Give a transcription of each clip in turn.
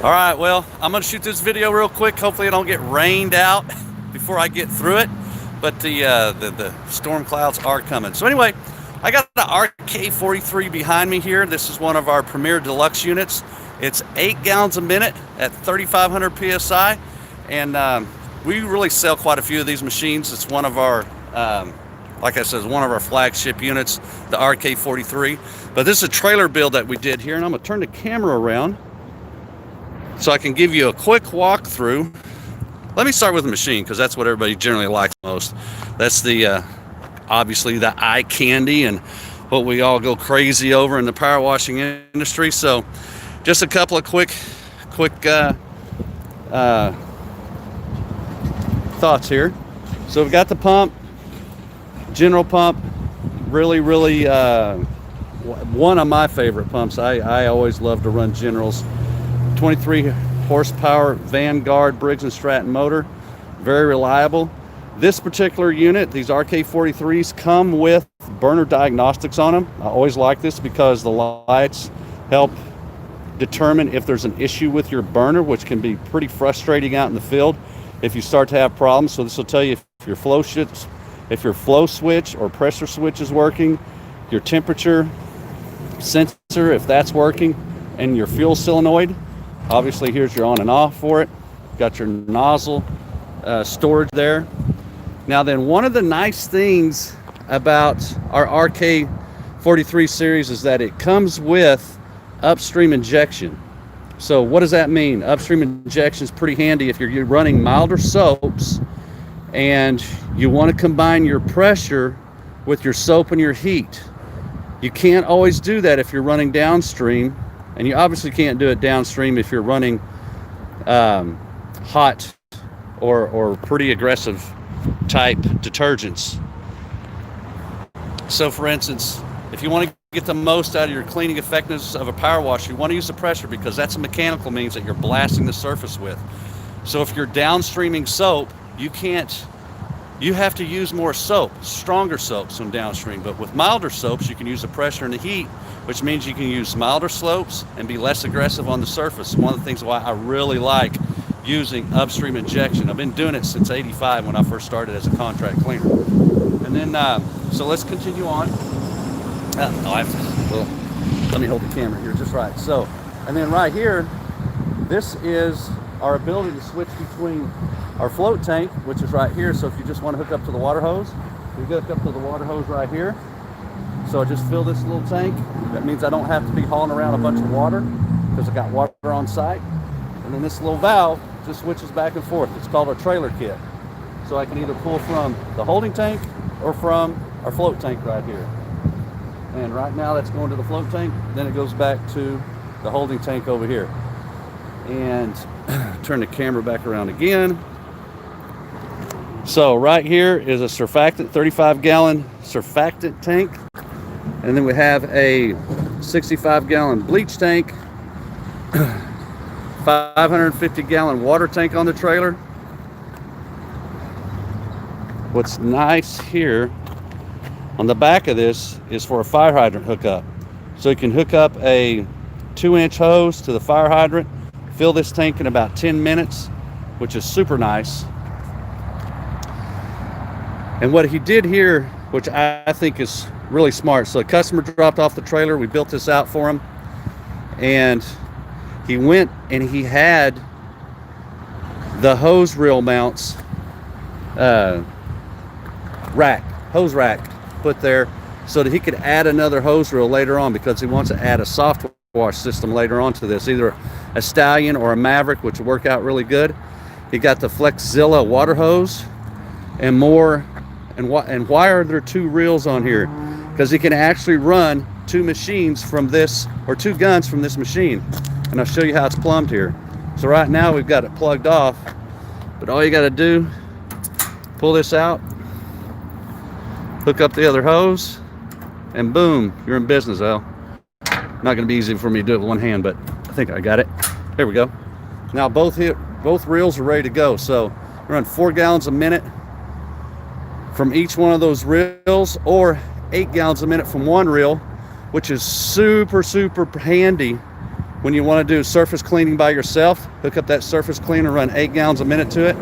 All right, well, I'm gonna shoot this video real quick. Hopefully I don't get rained out before I get through it, but the storm clouds are coming. So anyway, I got the RK43 behind me here. This is one of our premier deluxe units. It's 8 gallons a minute at 3,500 PSI, and we really sell quite a few of these machines. It's one of our, like I said, it's one of our flagship units, the RK43. But this is a trailer build that we did here, and I'm gonna turn the camera around so I can give you a quick walkthrough. Let me start with the machine because that's what everybody generally likes most. That's the obviously the eye candy and what we all go crazy over in the power washing industry. So just a couple of quick thoughts here. So we've got the pump, general pump, really one of my favorite pumps. I always love to run generals. 23 horsepower Vanguard Briggs & Stratton motor, very reliable. This particular unit, these RK43s, come with burner diagnostics on them. I always like this because the lights help determine if there's an issue with your burner, which can be pretty frustrating out in the field if you start to have problems. So this will tell you if your flow switch or pressure switch is working, your temperature sensor, if that's working, and your fuel solenoid. Obviously, here's your on and off for it. Got your nozzle storage there. Now then, one of the nice things about our RK43 series is that it comes with upstream injection. So what does that mean? Upstream injection is pretty handy if you're running milder soaps and you want to combine your pressure with your soap and your heat. You can't always do that if you're running downstream. And you obviously can't do it downstream if you're running hot or pretty aggressive type detergents. So for instance, if you want to get the most out of your cleaning effectiveness of a power wash, you want to use the pressure because that's a mechanical means that you're blasting the surface with. So if you're downstreaming soap, you have to use more soap, stronger soaps when downstream. But with milder soaps, you can use the pressure and the heat, which means you can use milder slopes and be less aggressive on the surface. One of the things why I really like using upstream injection. I've been doing it since '85 when I first started as a contract cleaner. And then, so let's continue on. Let me hold the camera here just right. So, and then right here, this is our ability to switch between our float tank, which is right here. So if you just want to hook up to the water hose, you hook up to the water hose right here. So I just fill this little tank. That means I don't have to be hauling around a bunch of water because I got water on site. And then this little valve just switches back and forth. It's called a trailer kit. So I can either pull from the holding tank or from our float tank right here. And right now that's going to the float tank. Then it goes back to the holding tank over here. And turn the camera back around again. So right here is a surfactant, 35-gallon surfactant tank. And then we have a 65-gallon bleach tank, 550-gallon water tank on the trailer. What's nice here on the back of this is for a fire hydrant hookup. So you can hook up a 2-inch hose to the fire hydrant, fill this tank in about 10 minutes, which is super nice. And what he did here, which I think is really smart. So a customer dropped off the trailer. We built this out for him. And he went and he had the hose reel mounts, hose rack put there so that he could add another hose reel later on because he wants to add a soft wash system later on to this, either a Stallion or a Maverick, which will work out really good. He got the Flexzilla water hose and more. And why are there 2 reels on here? Because he can actually run 2 machines from this, or 2 guns from this machine. And I'll show you how it's plumbed here. So right now we've got it plugged off, but all you got to do, pull this out, hook up the other hose, and boom, you're in business, Al. Not going to be easy for me to do it with one hand, but I think I got it. There we go. Now both reels are ready to go. So we run 4 gallons a minute from each one of those reels, or 8 gallons a minute from one reel, which is super handy when you want to do surface cleaning by yourself, hook up that surface cleaner, run 8 gallons a minute to it.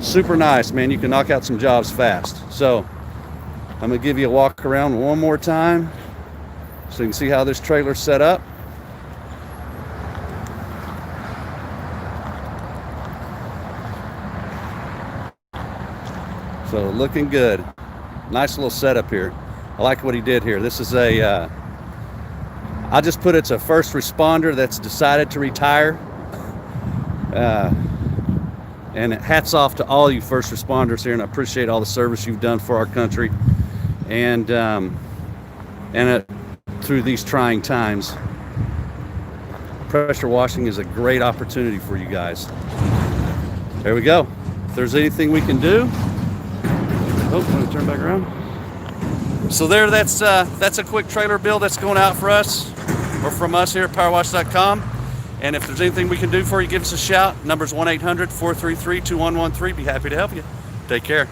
Super nice, man. You can knock out some jobs fast. So I'm gonna give you a walk around one more time so you can see how this trailer's set up. So looking good. Nice little setup here. I like what he did here. This is a, I'll just put it's a first responder that's decided to retire. And hats off to all you first responders here, and I appreciate all the service you've done for our country and through these trying times. Pressure washing is a great opportunity for you guys. There we go. If there's anything we can do. Oh, let me turn back around. So there, that's a quick trailer build that's going out for us, or from us here at Powerwash.com. And if there's anything we can do for you, give us a shout. Number's 1-800-433-2113. Be happy to help you. Take care.